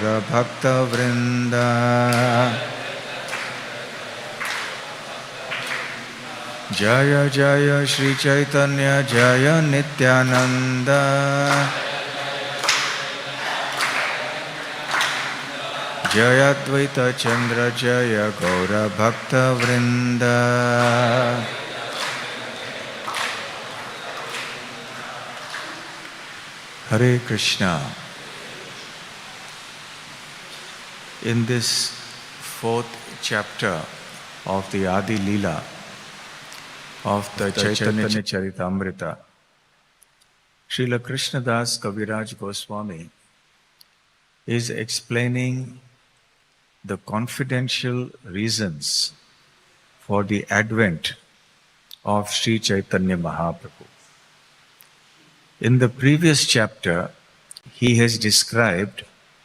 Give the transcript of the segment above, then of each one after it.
Gaura Bhakta Vrinda. Jaya Jaya Shri Chaitanya Jaya Nityananda. Jaya Dvaita Chandra Jaya Gaura Bhakta Vrinda. Hare Krishna. In this fourth chapter of the Adi Leela of the Chaitanya Charitamrita, Srila Krishnadas Kaviraj Goswami is explaining the confidential reasons for the advent of Sri Chaitanya Mahaprabhu. In the previous chapter, he has described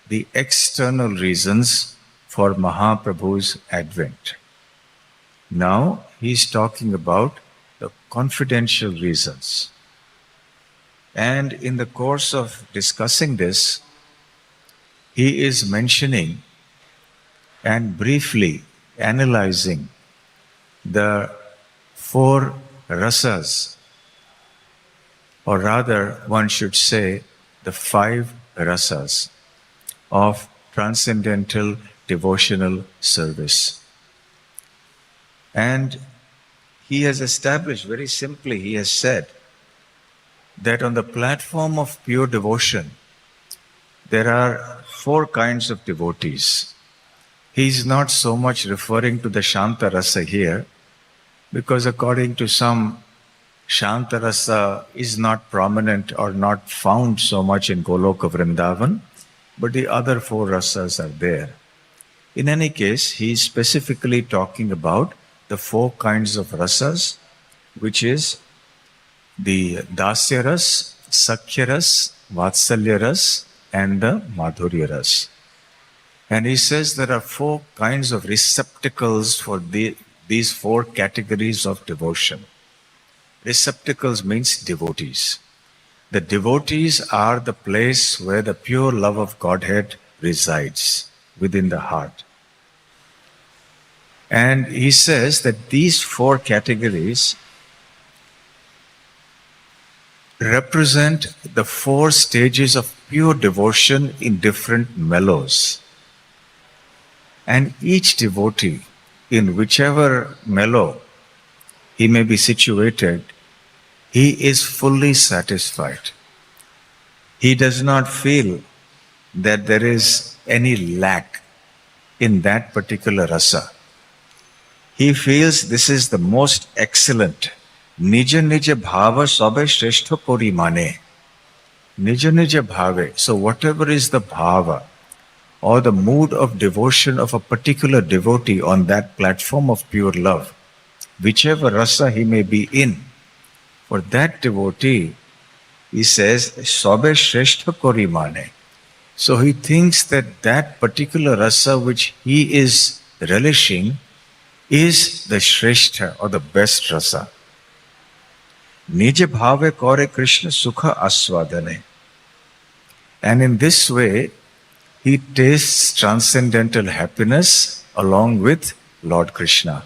the external reasons for Mahaprabhu's advent. Now, he is talking about the confidential reasons. And in the course of discussing this, he is mentioning and briefly analyzing the 4 rasas, or rather one should say the 5 rasas of transcendental devotional service. And he has established, very simply, he has said that on the platform of pure devotion, there are 4 kinds of devotees. He is not so much referring to the Shanta Rasa here, because according to some, Shanta Rasa is not prominent or not found so much in Goloka Vrindavan, but the other 4 rasas are there. In any case, he is specifically talking about the 4 kinds of rasas, which is the Dasya Ras, Sakhya Ras, Vatsalya Ras, and the Madhurya Ras. And he says there are 4 kinds of receptacles for these 4 categories of devotion. Receptacles means devotees. The devotees are the place where the pure love of Godhead resides within the heart. And he says that these 4 categories represent the 4 stages of pure devotion in different mellows. And each devotee, in whichever mellow he may be situated, he is fully satisfied. He does not feel that there is any lack in that particular rasa. He feels this is the most excellent. Nija nija bhava sabe shrestha kori mane. Nija nija bhave. So whatever is the bhava or the mood of devotion of a particular devotee on that platform of pure love, whichever rasa he may be in, for that devotee, he says, sabe shrestha kori mane. So he thinks that that particular rasa which he is relishing is the shrestha or the best rasa. Nija bhave kore Krishna sukha aswadane. And in this way, he tastes transcendental happiness along with Lord Krishna.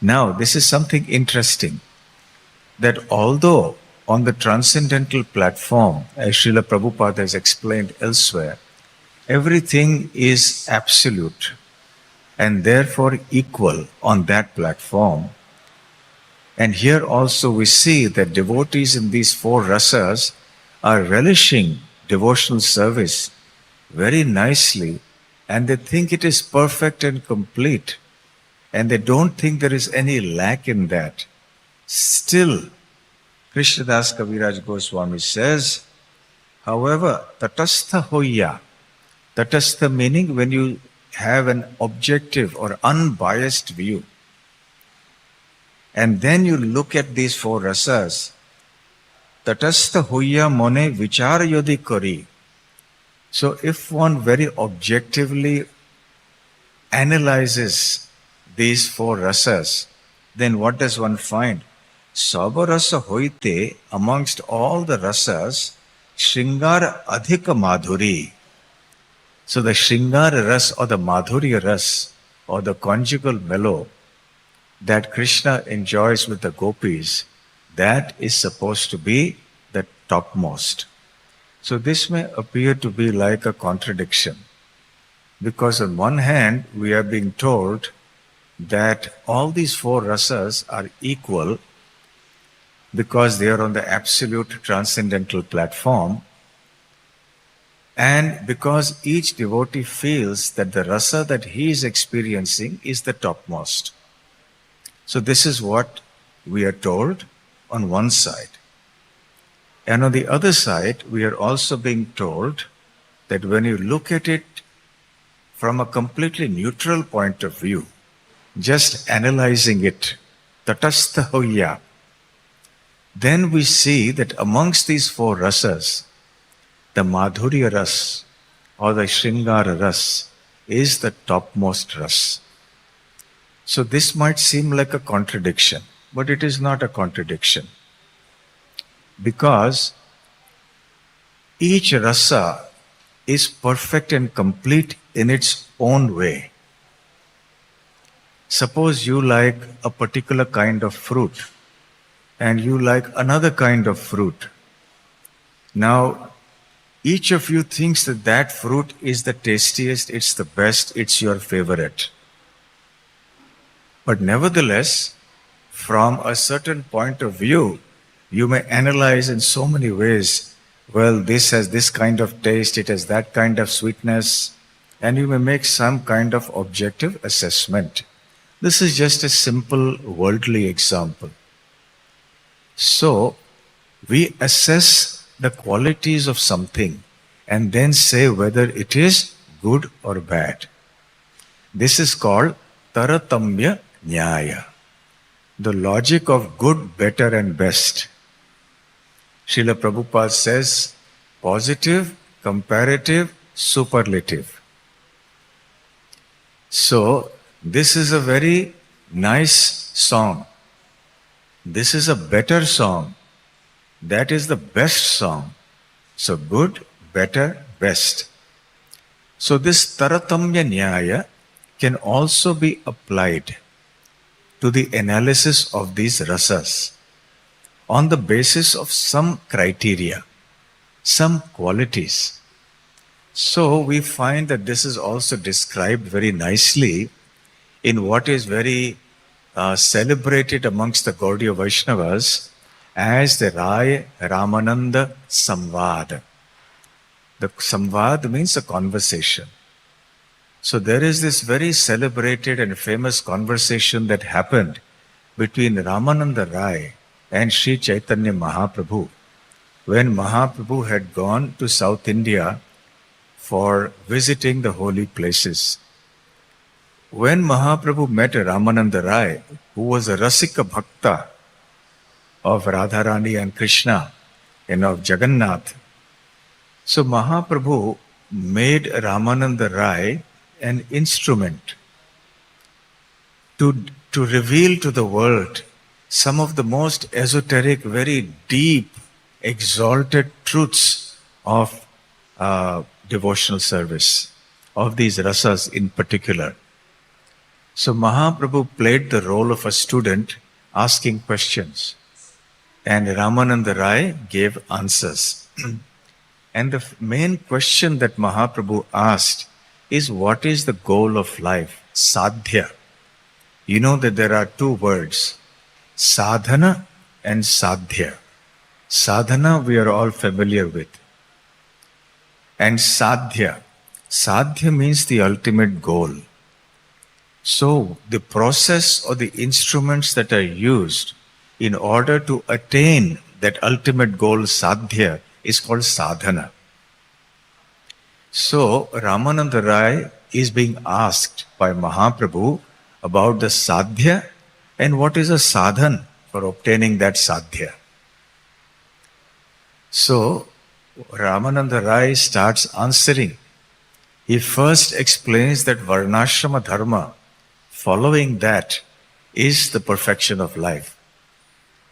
Now, this is something interesting, that although on the transcendental platform, as Srila Prabhupada has explained elsewhere, everything is absolute and therefore equal on that platform. And here also we see that devotees in these 4 rasas are relishing devotional service very nicely, and they think it is perfect and complete, and they don't think there is any lack in that. Still, Krishnadas Kaviraj Goswami says, however, tatastha hoya, tatastha meaning when you have an objective or unbiased view, and then you look at these 4 rasas, tatastha hoya mone vichar yodi kari. So if one very objectively analyzes these 4 rasas, then what does one find? Sabarasa hoite, amongst all the rasas, Shringara adhika madhuri. So the Shringara Ras or the Madhurya Ras or the conjugal mellow that Krishna enjoys with the gopis, that is supposed to be the topmost. So this may appear to be like a contradiction, because on one hand we are being told that all these four rasas are equal because they are on the absolute transcendental platform, and because each devotee feels that the rasa that he is experiencing is the topmost. So this is what we are told on one side. And on the other side, we are also being told that when you look at it from a completely neutral point of view, just analyzing it, tatastha hoya, then we see that amongst these four rasas, the Madhurya Ras or the Shringara Ras is the topmost ras. So this might seem like a contradiction, but it is not a contradiction, because each rasa is perfect and complete in its own way. Suppose you like a particular kind of fruit and you like another kind of fruit. Now, each of you thinks that that fruit is the tastiest, it's the best, it's your favorite. But nevertheless, from a certain point of view, you may analyze in so many ways, well, this has this kind of taste, it has that kind of sweetness, and you may make some kind of objective assessment. This is just a simple worldly example. So, we assess the qualities of something and then say whether it is good or bad. This is called Taratamya Nyaya, the logic of good, better and best. Srila Prabhupada says positive, comparative, superlative. So, this is a very nice song. This is a better song. That is the best song. So good, better, best. So this Taratamya Nyaya can also be applied to the analysis of these rasas on the basis of some criteria, some qualities. So we find that this is also described very nicely in what is very celebrated amongst the Gaudiya Vaishnavas as the Rai Ramananda Samvad. The Samvad means a conversation. So there is this very celebrated and famous conversation that happened between Ramananda Rai and Sri Chaitanya Mahaprabhu when Mahaprabhu had gone to South India for visiting the holy places. When Mahaprabhu met Ramananda Rai, who was a Rasika Bhakta of Radharani and Krishna and of Jagannath, so Mahaprabhu made Ramananda Rai an instrument to reveal to the world some of the most esoteric, very deep, exalted truths of devotional service, of these rasas in particular. So Mahaprabhu played the role of a student asking questions, and Ramananda Rai gave answers. And the main question that Mahaprabhu asked is, what is the goal of life? Sadhya. You know that there are two words, sadhana and sadhya. Sadhana we are all familiar with. And sadhya. Sadhya means the ultimate goal. So the process or the instruments that are used in order to attain that ultimate goal, sadhya, is called sadhana. So Ramananda Rai is being asked by Mahaprabhu about the sadhya and what is a sadhan for obtaining that sadhya. So Ramananda Rai starts answering. He first explains that varnashrama dharma, following that, is the perfection of life.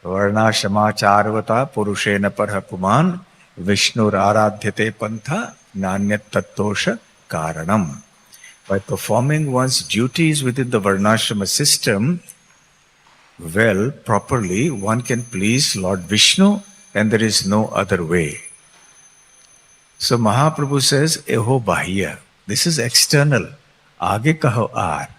Varnashrama charvata purushena parha puman Vishnur aradhyate pantha nanyat tattosha Karanam. By performing one's duties within the Varnashrama system, well, properly, one can please Lord Vishnu, and there is no other way. So Mahaprabhu says, Eho Bahya. This is external. Aage kaho aar.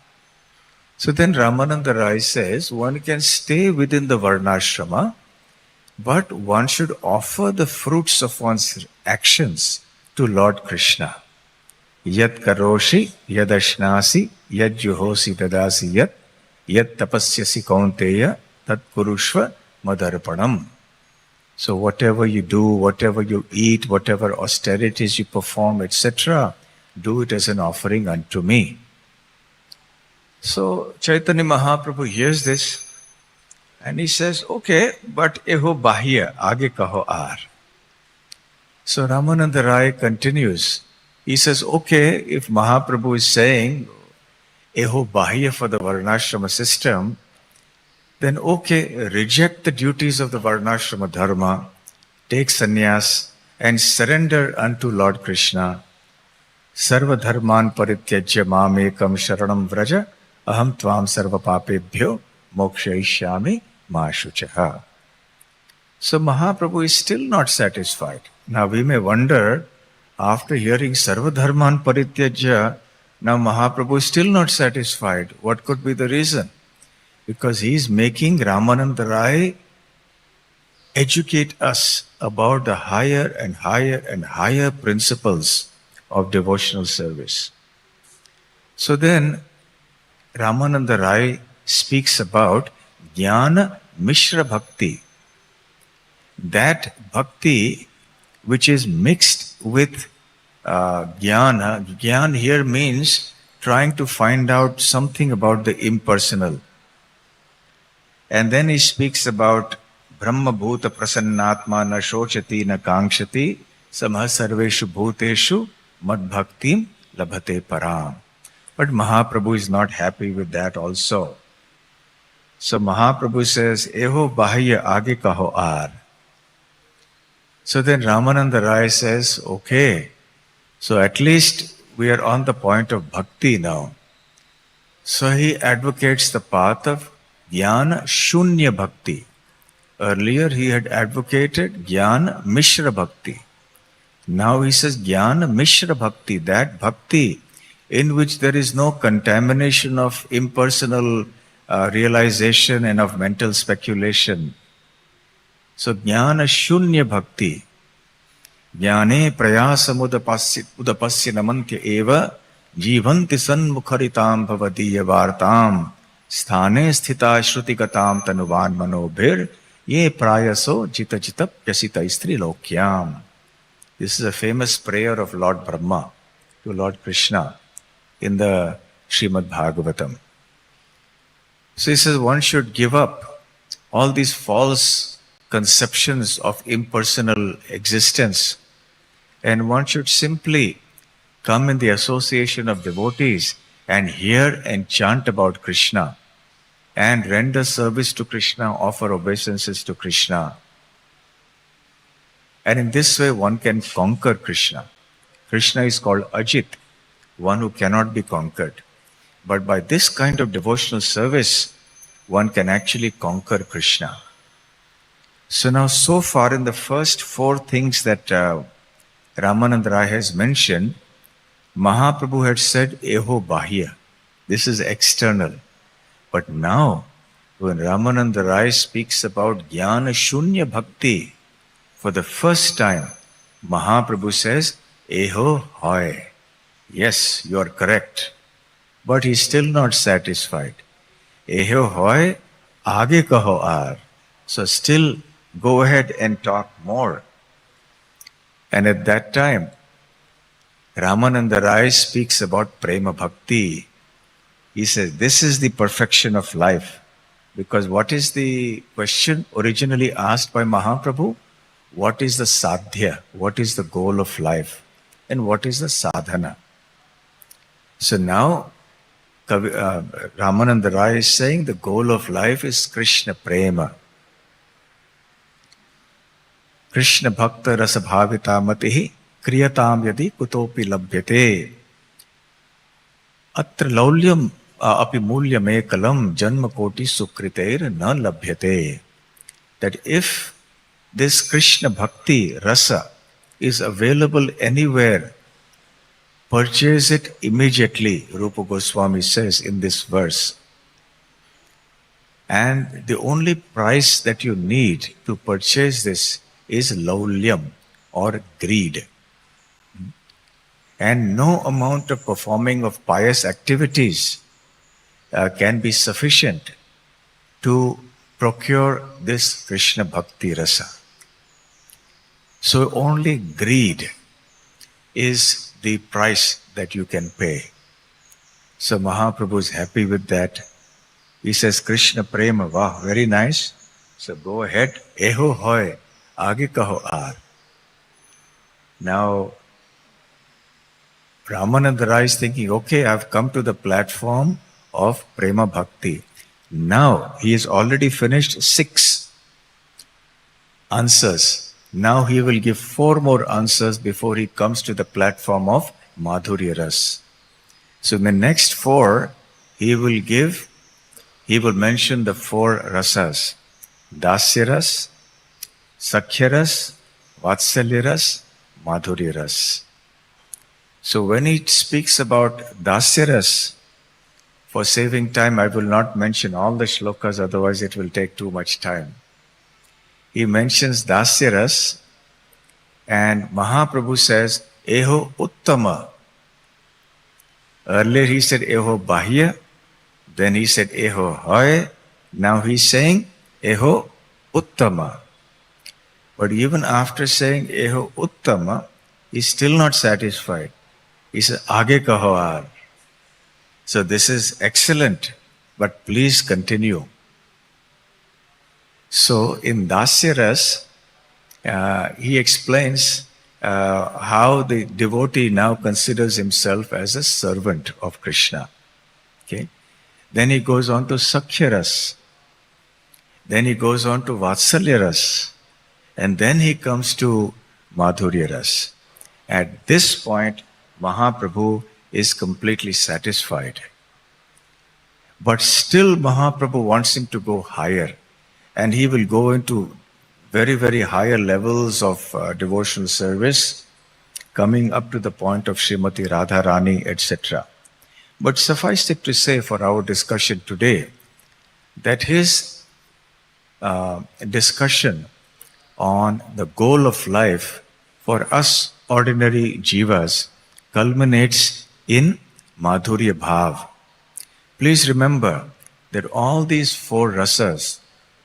So then Ramananda Rai says, one can stay within the Varnashrama, but one should offer the fruits of one's actions to Lord Krishna. Yat karoshi, yad ashnasi, yad juhosi dadasi yat, yat tapasyasi kaunteya, tat kurushva madarpanam. So whatever you do, whatever you eat, whatever austerities you perform, etc., do it as an offering unto me. So Chaitanya Mahaprabhu hears this and he says, okay, but eho bahya, aage kaho aar. So Ramananda Rai continues. He says, okay, if Mahaprabhu is saying eho bahya for the Varnashrama system, then okay, reject the duties of the Varnashrama dharma, take sannyas and surrender unto Lord Krishna. Sarva dharman parityajya mamekam sharanam vraja, aham tvam sarva papebhyo mokshayishyami ma shuchaha. So Mahaprabhu is still not satisfied. Now we may wonder, after hearing sarva dharman parityajya, now Mahaprabhu is still not satisfied. What could be the reason? Because he is making Ramananda Rai educate us about the higher and higher and higher principles of devotional service. So then Ramananda Rai speaks about Jnana Mishra Bhakti. That bhakti which is mixed with Jnana. Jnana here means trying to find out something about the impersonal. And then he speaks about Brahma Bhuta Prasannatma na shochati na kankshati samah sarveshu bhuteshu mad bhaktim labhate param. But Mahaprabhu is not happy with that also. So Mahaprabhu says, Eho bahya aage kaho aar. So then Ramananda Rai says, okay, so at least we are on the point of bhakti now. So he advocates the path of Jnana Shunya Bhakti. Earlier he had advocated Jnana Mishra Bhakti. Now he says Jnana Mishra Bhakti, that bhakti in which there is no contamination of impersonal realization and of mental speculation. So Jnana Shunya Bhakti. Jnane prayasam udapasya namantya eva jivanti sanmukharitam bhavadiya vartam sthane sthita shrutigatam tanuvan manobhir ye prayaso jita jita pyasita istri lokyam. This is a famous prayer of Lord Brahma to Lord Krishna in the Srimad Bhagavatam. So he says one should give up all these false conceptions of impersonal existence, and one should simply come in the association of devotees and hear and chant about Krishna and render service to Krishna, offer obeisances to Krishna. And in this way one can conquer Krishna. Krishna is called Ajit, one who cannot be conquered. But by this kind of devotional service, one can actually conquer Krishna. So now, so far in the first four things that Ramananda Rai has mentioned, Mahaprabhu had said, Eho Bahya. This is external. But now, when Ramananda Rai speaks about Jnana Shunya Bhakti, for the first time, Mahaprabhu says, Eho Hoy. Yes, you are correct. But he is still not satisfied. Eho Hoy, aage kaho aar. So still go ahead and talk more. And at that time, Ramananda Rai speaks about Prema Bhakti. He says, this is the perfection of life. Because what is the question originally asked by Mahaprabhu? What is the sadhya? What is the goal of life? And what is the sadhana? So now, Ramananda Rai is saying the goal of life is Krishna Prema. Krishna Bhakta Rasa Bhavita Matihi Kriyatam Yadi Kutopi Labhyate. Atra laulyam api mulyam ekalam janma koti sukriteir na labhyate. That if this Krishna Bhakti Rasa is available anywhere, purchase it immediately, Rupa Goswami says in this verse. And the only price that you need to purchase this is laulyam or greed. And no amount of performing of pious activities can be sufficient to procure this Krishna Bhakti Rasa. So only greed is the price that you can pay. So Mahaprabhu is happy with that. He says, Krishna Prema, wow, very nice. So go ahead. Eho hoy, aage kaho aar. Now, Ramananda Rai is thinking, okay, I've come to the platform of Prema Bhakti. Now, he has already finished 6 answers. Now he will give 4 more answers before he comes to the platform of Madhurya Ras. So in the next 4, he will mention the 4 rasas. Dasya Ras, Sakhya Ras, Vatsalya Ras, Madhurya Ras. So when he speaks about Dasya Ras, for saving time, I will not mention all the shlokas, otherwise it will take too much time. He mentions Dasya Ras, and Mahaprabhu says, Eho Uttama. Earlier he said Eho Bahya, then he said Eho Hoy, now he's saying Eho Uttama. But even after saying Eho Uttama, he's still not satisfied. He says, Aage kaho aar. So this is excellent, but please continue. So in Dasya Ras, he explains how the devotee now considers himself as a servant of Krishna. Okay? Then he goes on to Sakhya Ras. Then he goes on to Vatsalya Ras. And then he comes to Madhurya Ras. At this point, Mahaprabhu is completely satisfied. But still Mahaprabhu wants him to go higher. And he will go into very, very higher levels of devotional service, coming up to the point of Srimati Radharani, etc. But suffice it to say for our discussion today, that his discussion on the goal of life for us ordinary jivas culminates in Madhurya Bhav. Please remember that all these 4 rasas,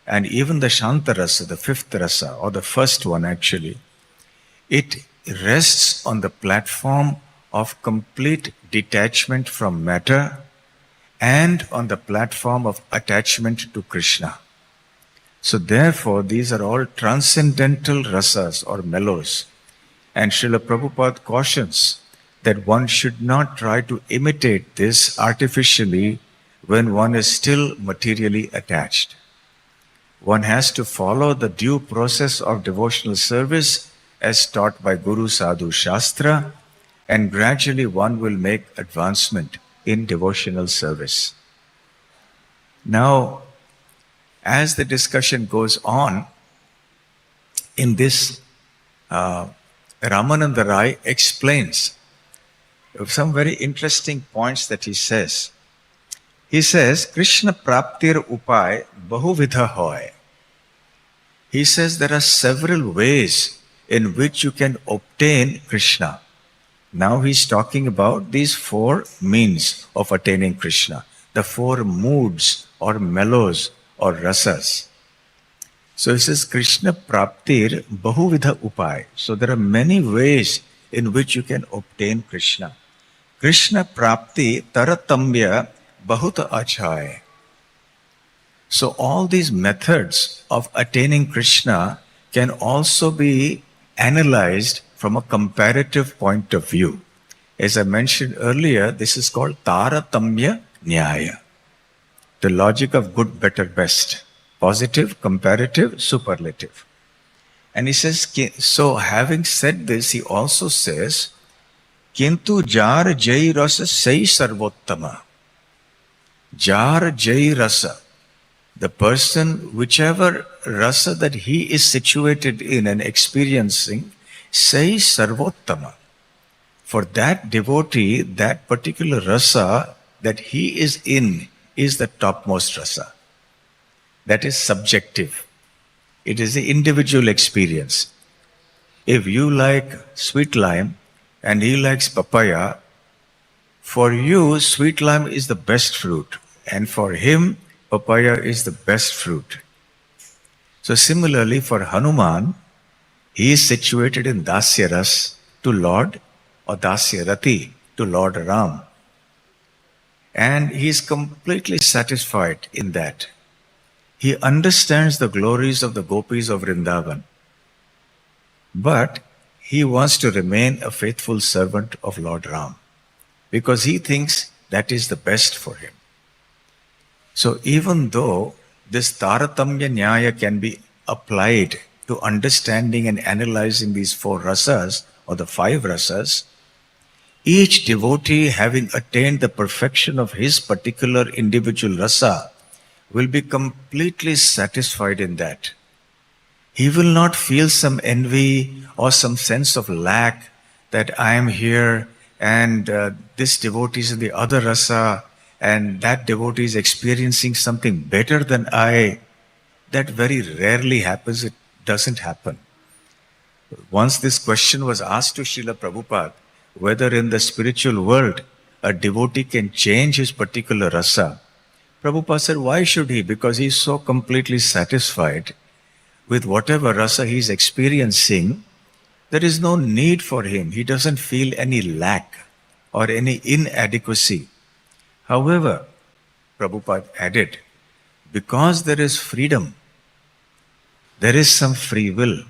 and even the Shanta Rasa, the 5th rasa, or the first one actually, it rests on the platform of complete detachment from matter and on the platform of attachment to Krishna. So therefore, these are all transcendental rasas or mellows. And Srila Prabhupada cautions that one should not try to imitate this artificially when one is still materially attached. One has to follow the due process of devotional service as taught by Guru Sadhu Shastra, and gradually one will make advancement in devotional service. Now, as the discussion goes on, in this, Ramananda Rai explains some very interesting points that he says. He says, Krishna Praptir Upay Bahuvidha Hoy. He says there are several ways in which you can obtain Krishna. Now he's talking about these 4 means of attaining Krishna, the 4 moods or mellows or rasas. So he says, Krishna Praptir Bahuvidha Upay. So there are many ways in which you can obtain Krishna. Krishna Prapti Taratamya Bahuta Achay. So all these methods of attaining Krishna can also be analyzed from a comparative point of view. As I mentioned earlier, this is called Taratamya Nyaya. The logic of good, better, best. Positive, comparative, superlative. And he says, so having said this, he also says, Kintu jar jai rasa sai sarvottama. Jar jai rasa. The person, whichever rasa that he is situated in and experiencing, sai sarvottama. For that devotee, that particular rasa that he is in is the topmost rasa. That is subjective. It is the individual experience. If you like sweet lime and he likes papaya, for you, sweet lime is the best fruit, and for him, papaya is the best fruit. So similarly, for Hanuman, he is situated in Dasya Ras to Lord, or Dasya Rati to Lord Ram. And he is completely satisfied in that. He understands the glories of the gopis of Vrindavan. But he wants to remain a faithful servant of Lord Ram, because he thinks that is the best for him. So even though this Taratamya Nyaya can be applied to understanding and analyzing these four rasas, or the five rasas, each devotee, having attained the perfection of his particular individual rasa, will be completely satisfied in that. He will not feel some envy or some sense of lack that I am here and this devotee is in the other rasa and that devotee is experiencing something better than I. That very rarely happens. It doesn't happen. Once this question was asked to Srila Prabhupada, whether in the spiritual world a devotee can change his particular rasa. Prabhupada said, why should he? Because he is so completely satisfied with whatever rasa he is experiencing, there is no need for him. He doesn't feel any lack or any inadequacy. However, Prabhupada added, because there is freedom, there is some free will.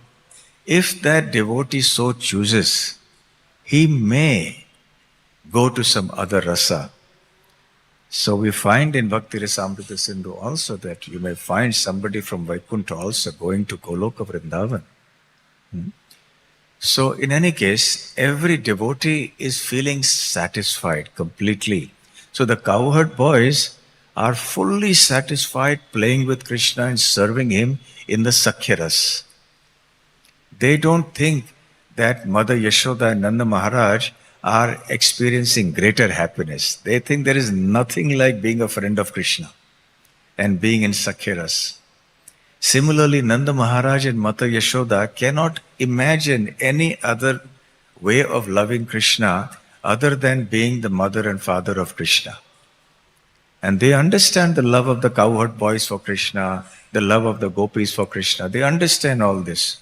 If that devotee so chooses, he may go to some other rasa. So we find in Bhakti Rasamrita Sindhu also that you may find somebody from Vaikuntha also going to Goloka Vrindavan. So in any case, every devotee is feeling satisfied completely. So the cowherd boys are fully satisfied playing with Krishna and serving him in the Sakhyaras. They don't think that Mother Yashoda and Nanda Maharaj are experiencing greater happiness. They think there is nothing like being a friend of Krishna and being in Sakhyaras. Similarly, Nanda Maharaj and Mata Yashoda cannot imagine any other way of loving Krishna other than being the mother and father of Krishna. And they understand the love of the cowherd boys for Krishna, the love of the gopis for Krishna. They understand all this.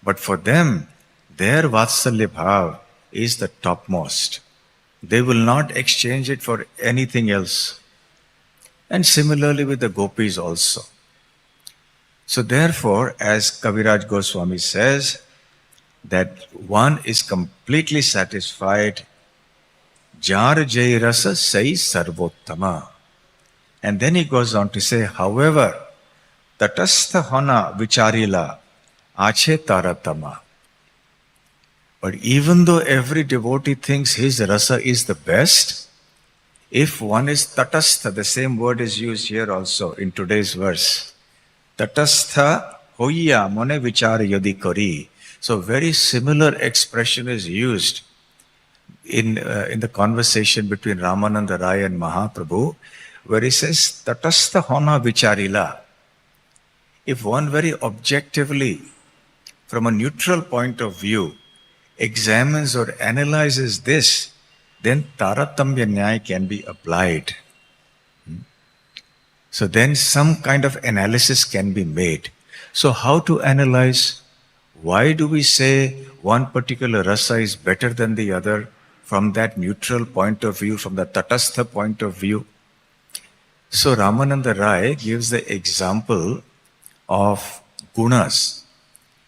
But for them, their Vatsalya Bhav is the topmost. They will not exchange it for anything else. And similarly with the gopis also. So therefore, as Kaviraj Goswami says, that one is completely satisfied, jar jai rasa sai sarvottama. And then he goes on to say, however, tatastha hona vicharila ache taratama. But even though every devotee thinks his rasa is the best, if one is tatastha, the same word is used here also in today's verse. Tatastha hoya mone vichar yadi kari. So very similar expression is used in the conversation between Ramananda Rai and Mahaprabhu, where he says, tatastha hona vicharila. If one very objectively, from a neutral point of view, examines or analyzes this, then Taratamya Nyaya can be applied. So then some kind of analysis can be made. So how to analyze? Why do we say one particular rasa is better than the other from that neutral point of view, from the tatastha point of view? So Ramananda Rai gives the example of gunas.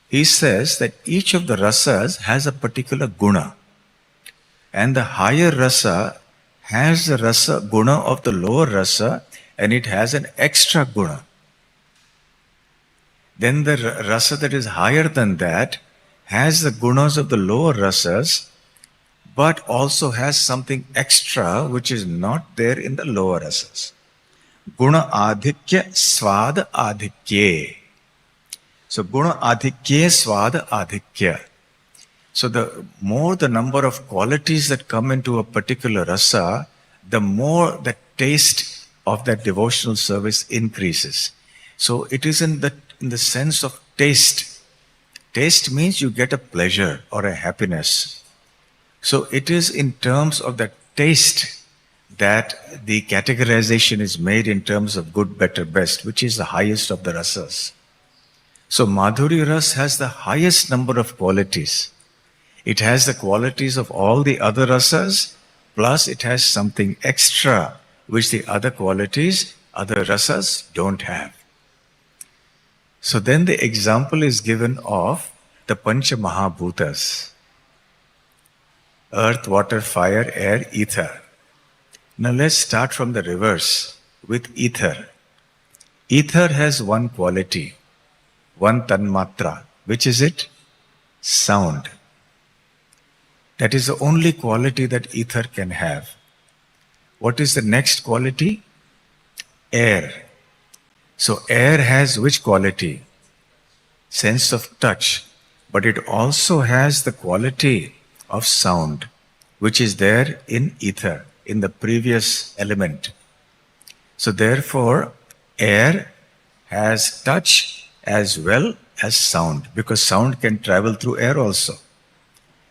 He says that each of the rasas has a particular guna. And the higher rasa has the rasa guna of the lower rasa, and it has an extra guna. Then the rasa that is higher than that has the gunas of the lower rasas, but also has something extra which is not there in the lower rasas. Guna adhikya swad adhikye. So guna adhikye swad adhikya. So the more the number of qualities that come into a particular rasa, the more the taste of that devotional service increases. So it is in the sense of taste. Taste means you get a pleasure or a happiness. So it is in terms of that taste that the categorization is made in terms of good, better, best, which is the highest of the rasas. So Madhuri Ras has the highest number of qualities. It has the qualities of all the other rasas, plus it has something extra which the other qualities, other rasas don't have. So then the example is given of the Pancha Mahabhutas: earth, water, fire, air, ether. Now let's start from the reverse with ether. Ether has one quality, one tanmatra. Which is it? Sound. That is the only quality that ether can have. What is the next quality? Air. So air has which quality? Sense of touch. But it also has the quality of sound, which is there in ether, in the previous element. So therefore, air has touch as well as sound, because sound can travel through air also.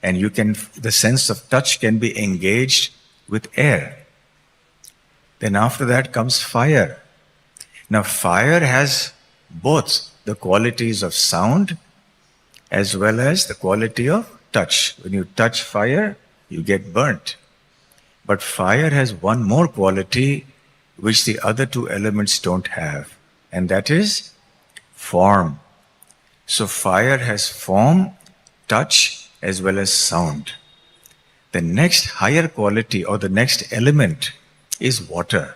And the sense of touch can be engaged with air. Then after that comes fire. Now fire has both the qualities of sound as well as the quality of touch. When you touch fire, you get burnt. But fire has one more quality which the other two elements don't have, and that is form. So fire has form, touch, as well as sound. The next higher quality or the next element is water.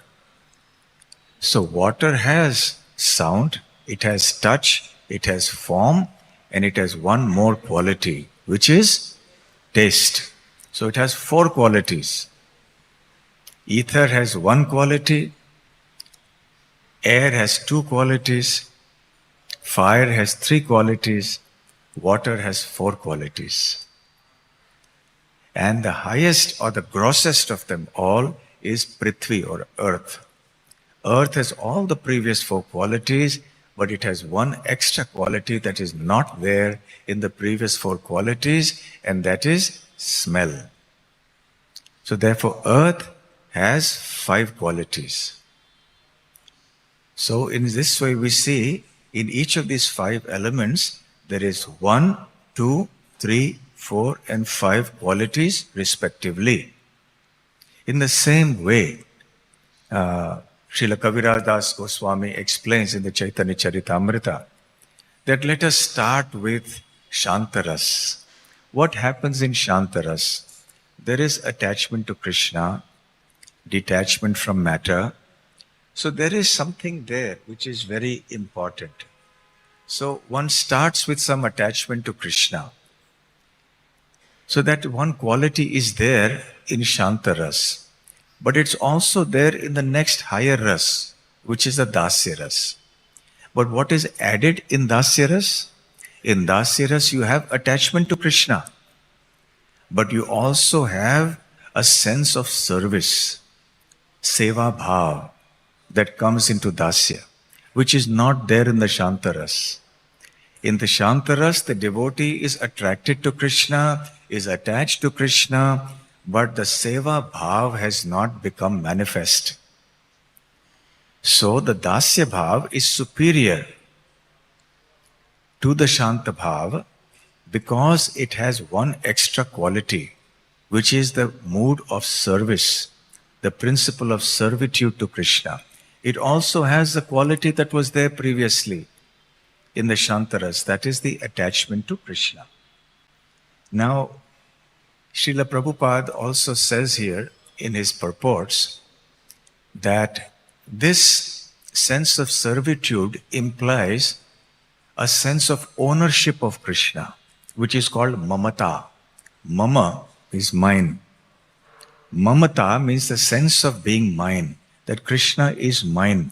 So water has sound, it has touch, it has form, and it has one more quality, which is taste. So it has four qualities. Ether has one quality, air has two qualities, fire has three qualities, water has four qualities. And the highest or the grossest of them all is Prithvi or earth. Earth has all the previous four qualities, but it has one extra quality that is not there in the previous four qualities, and that is smell. So therefore, earth has five qualities. So in this way we see in each of these five elements there is 1, 2, 3, 4 and 5 qualities respectively. In the same way, Srila Kaviraj Das Goswami explains in the Chaitanya Charitamrita that let us start with Shantaras. What happens in Shantaras? There is attachment to Krishna, detachment from matter. So there is something there which is very important. So one starts with some attachment to Krishna. So that one quality is there in Shantaras. But it's also there in the next higher ras, which is the Dasya ras. But what is added in Dasya ras? In Dasya ras you have attachment to Krishna. But you also have a sense of service, seva bhav, that comes into Dasya, which is not there in the Shantaras. In the Shantaras, the devotee is attracted to Krishna, is attached to Krishna, but the seva bhav has not become manifest. So the Dasya bhav is superior to the Shanta bhav because it has one extra quality, which is the mood of service, the principle of servitude to Krishna. It also has the quality that was there previously in the Shantaras, that is the attachment to Krishna. Now, Srila Prabhupada also says here in his purports that this sense of servitude implies a sense of ownership of Krishna, which is called mamata. Mama is mine. Mamata means the sense of being mine, that Krishna is mine.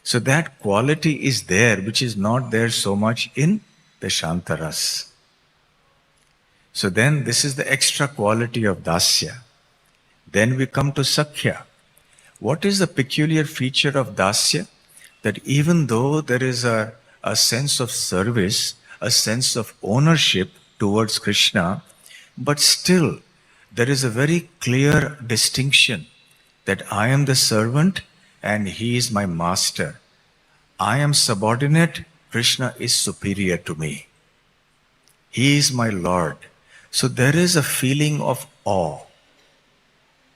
So that quality is there, which is not there so much in the Shantaras. So then this is the extra quality of Dasya. Then we come to Sakhya. What is the peculiar feature of Dasya? That even though there is a sense of service, a sense of ownership towards Krishna, but still there is a very clear distinction that I am the servant and he is my master. I am subordinate, Krishna is superior to me. He is my Lord. So there is a feeling of awe.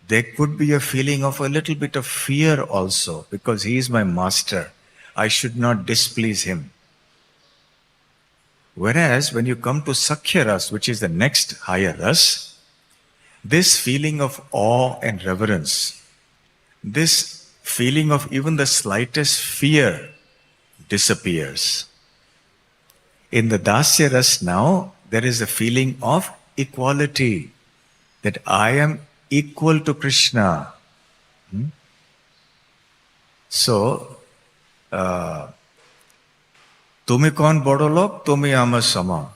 There could be a feeling of a little bit of fear also, because he is my master. I should not displease him. Whereas when you come to Sakhya Ras, which is the next higher Ras, this feeling of awe and reverence, this feeling of even the slightest fear disappears. In the Dasya Ras now, there is a feeling of equality, that I am equal to Krishna. So, Tumi kaun bado log, tumi ama sama.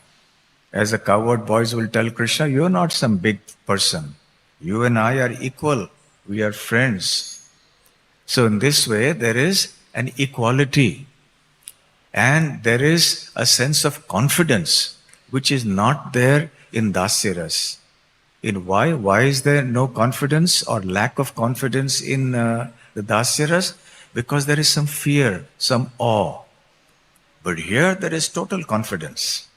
As the cowherd boys will tell Krishna, you are not some big person. You and I are equal. We are friends. So in this way, there is an equality. And there is a sense of confidence, which is not there in Dasya Ras. In why? Why is there no confidence or lack of confidence in the Dasya Ras? Because there is some fear, some awe. But here there is total confidence.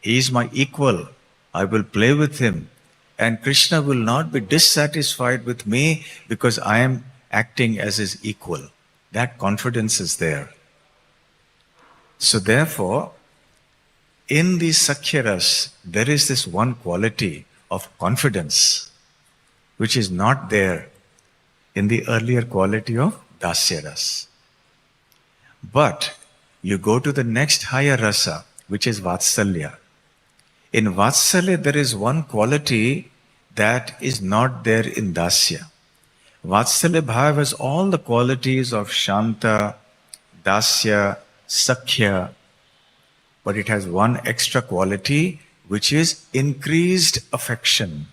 He is my equal. I will play with him. And Krishna will not be dissatisfied with me because I am acting as his equal. That confidence is there. So therefore, in the Sakhya Ras, there is this one quality of confidence, which is not there in the earlier quality of Dasya Ras. But you go to the next higher rasa, which is Vatsalya. In Vatsalya, there is one quality that is not there in Dasya. Vatsalya Bhav has all the qualities of Shanta, Dasya, Sakhya, but it has one extra quality, which is increased affection.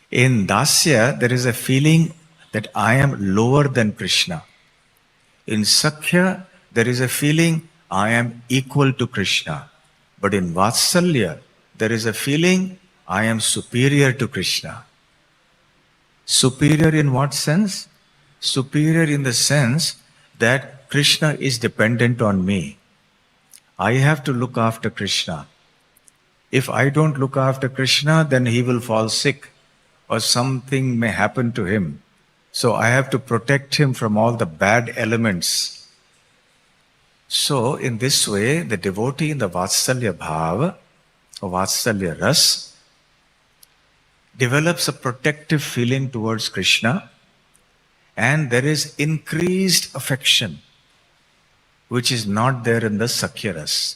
In Dasya, there is a feeling that I am lower than Krishna. In Sakhya, there is a feeling I am equal to Krishna. But in Vatsalya, there is a feeling I am superior to Krishna. Superior in what sense? Superior in the sense that Krishna is dependent on me. I have to look after Krishna. If I don't look after Krishna, then he will fall sick or something may happen to him. So I have to protect him from all the bad elements. So in this way, the devotee in the Vatsalya Bhava, or Vatsalya Ras, develops a protective feeling towards Krishna, and there is increased affection, which is not there in the Sakhya Ras.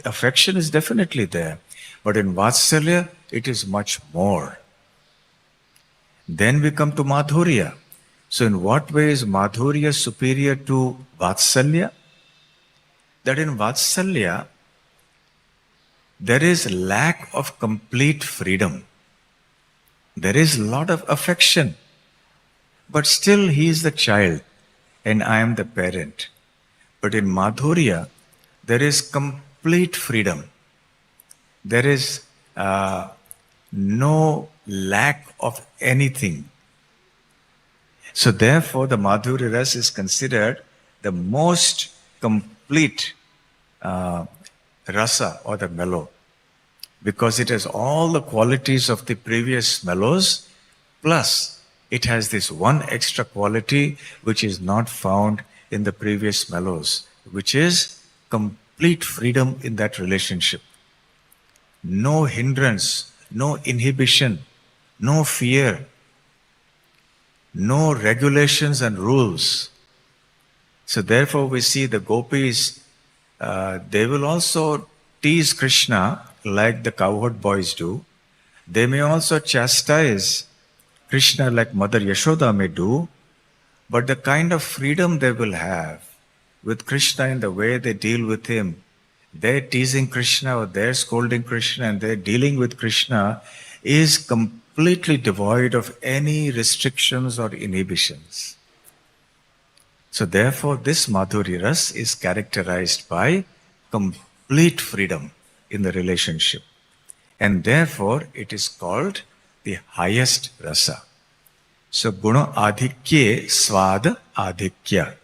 Affection is definitely there, but in Vatsalya, it is much more. Then we come to Madhurya. So in what way is Madhurya superior to Vatsalya? That in Vatsalya, there is lack of complete freedom. There is a lot of affection, but still he is the child and I am the parent. But in Madhurya, there is complete freedom. There is no lack of anything. So therefore, the Madhurya Ras is considered the most complete rasa or the mellow, because it has all the qualities of the previous mellows, plus it has this one extra quality which is not found in the previous mellows, which is complete freedom in that relationship. No hindrance, no inhibition, no fear, no regulations and rules. So therefore we see the gopis, they will also tease Krishna like the cowherd boys do. They may also chastise Krishna like Mother Yashoda may do, but the kind of freedom they will have with Krishna in the way they deal with him, they're teasing Krishna or they're scolding Krishna and they're dealing with Krishna, is completely devoid of any restrictions or inhibitions. So therefore, this Madhurya Ras is characterized by complete freedom in the relationship. And therefore, it is called the highest rasa. So guna adhikye swad adhikya.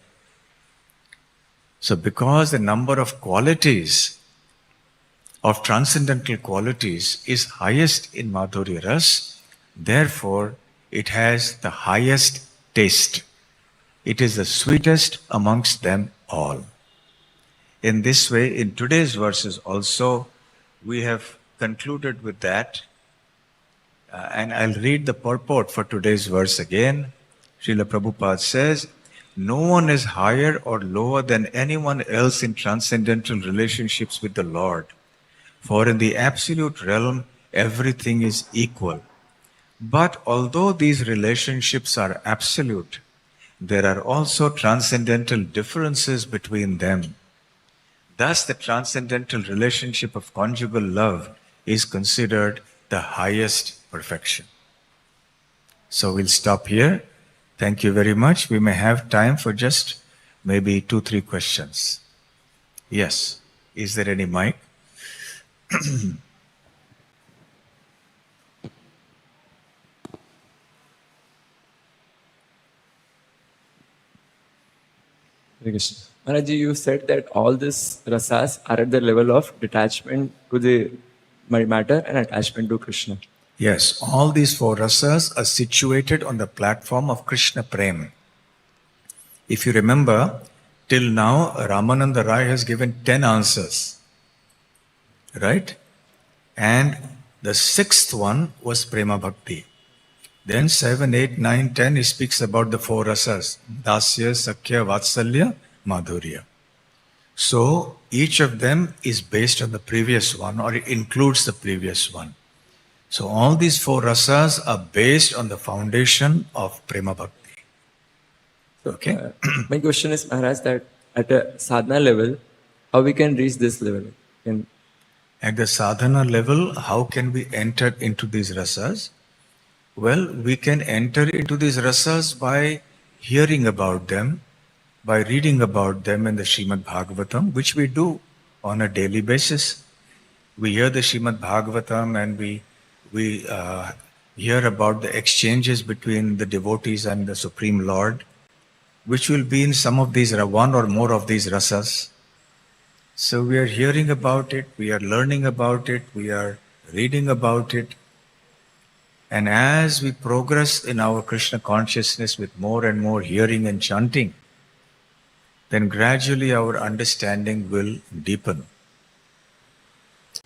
So because the number of qualities, of transcendental qualities, is highest in Madhurya Ras, therefore it has the highest taste. It is the sweetest amongst them all. In this way, in today's verses also, we have concluded with that. And I'll read the purport for today's verse again. Srila Prabhupada says, no one is higher or lower than anyone else in transcendental relationships with the Lord. For in the absolute realm, everything is equal. But although these relationships are absolute, there are also transcendental differences between them. Thus, the transcendental relationship of conjugal love is considered the highest perfection. So we'll stop here. Thank you very much. We may have time for just maybe 2-3 questions. Yes. Is there any mic? Maharaj, you said that all these rasas are at the level of detachment to the matter and attachment to Krishna. Yes, all these 4 rasas are situated on the platform of Krishna Prem. If you remember, till now, Ramananda Rai has given 10 answers. Right? And the 6th one was Prema Bhakti. Then 7, 8, 9, 10, he speaks about the 4 rasas. Dasya, Sakhya, Vatsalya, Madhurya. So, each of them is based on the previous one, or it includes the previous one. So all these 4 rasas are based on the foundation of Prema Bhakti. Okay? My question is, Maharaj, that at a sadhana level, how we can reach this level? At the sadhana level, how can we enter into these rasas? Well, we can enter into these rasas by hearing about them, by reading about them in the Srimad Bhagavatam, which we do on a daily basis. We hear the Srimad Bhagavatam and we hear about the exchanges between the devotees and the Supreme Lord, which will be in some of these, one or more of these rasas. So we are hearing about it, we are learning about it, we are reading about it. And as we progress in our Krishna consciousness with more and more hearing and chanting, then gradually our understanding will deepen.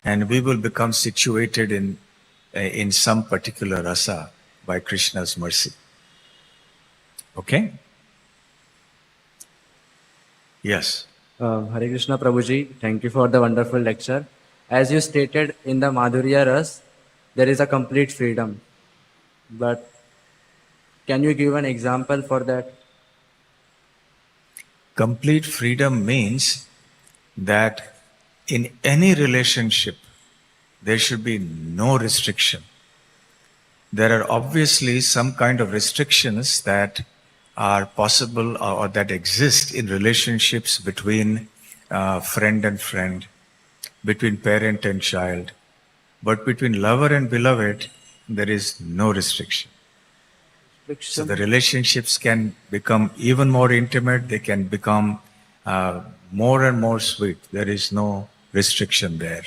And we will become situated in some particular rasa by Krishna's mercy. Okay? Yes. Hare Krishna Prabhuji, thank you for the wonderful lecture. As you stated, in the Madhurya Ras, there is a complete freedom. But can you give an example for that? Complete freedom means that in any relationship, there should be no restriction. There are obviously some kind of restrictions that are possible or that exist in relationships between friend and friend, between parent and child. But between lover and beloved, there is no restriction. So the relationships can become even more intimate, they can become more and more sweet. There is no restriction there.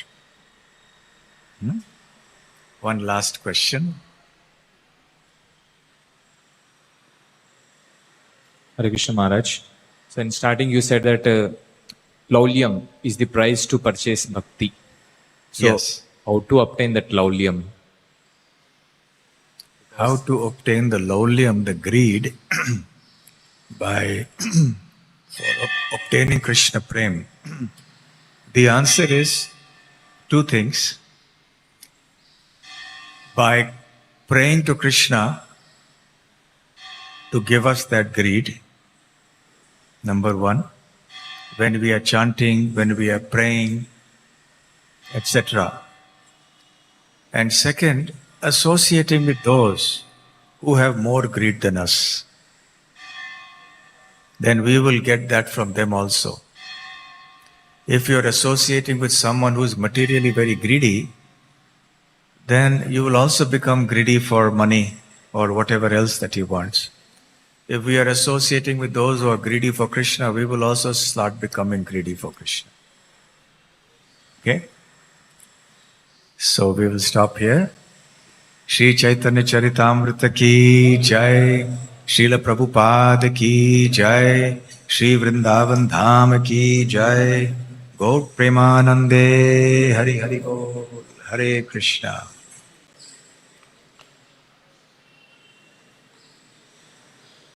One last question. Hare Krishna Maharaj. So in starting you said that laulyam is the price to purchase bhakti. So Yes. how to obtain that laulyam? How to obtain the laulyam, the greed, by obtaining Krishna Prem? The answer is 2 things. by praying to Krishna to give us that greed, number one, when we are chanting, when we are praying, etc. And second, associating with those who have more greed than us, then we will get that from them also. If you're associating with someone who is materially very greedy, then you will also become greedy for money or whatever else that he wants. If we are associating with those who are greedy for Krishna, we will also start becoming greedy for Krishna. Okay? So we will stop here. Shri Chaitanya Charitamrita ki jai, Srila Prabhupada ki jai, Shri Vrindavan Dham ki jai, Gaur Premanande, Hari Hari Bol, Hare Krishna.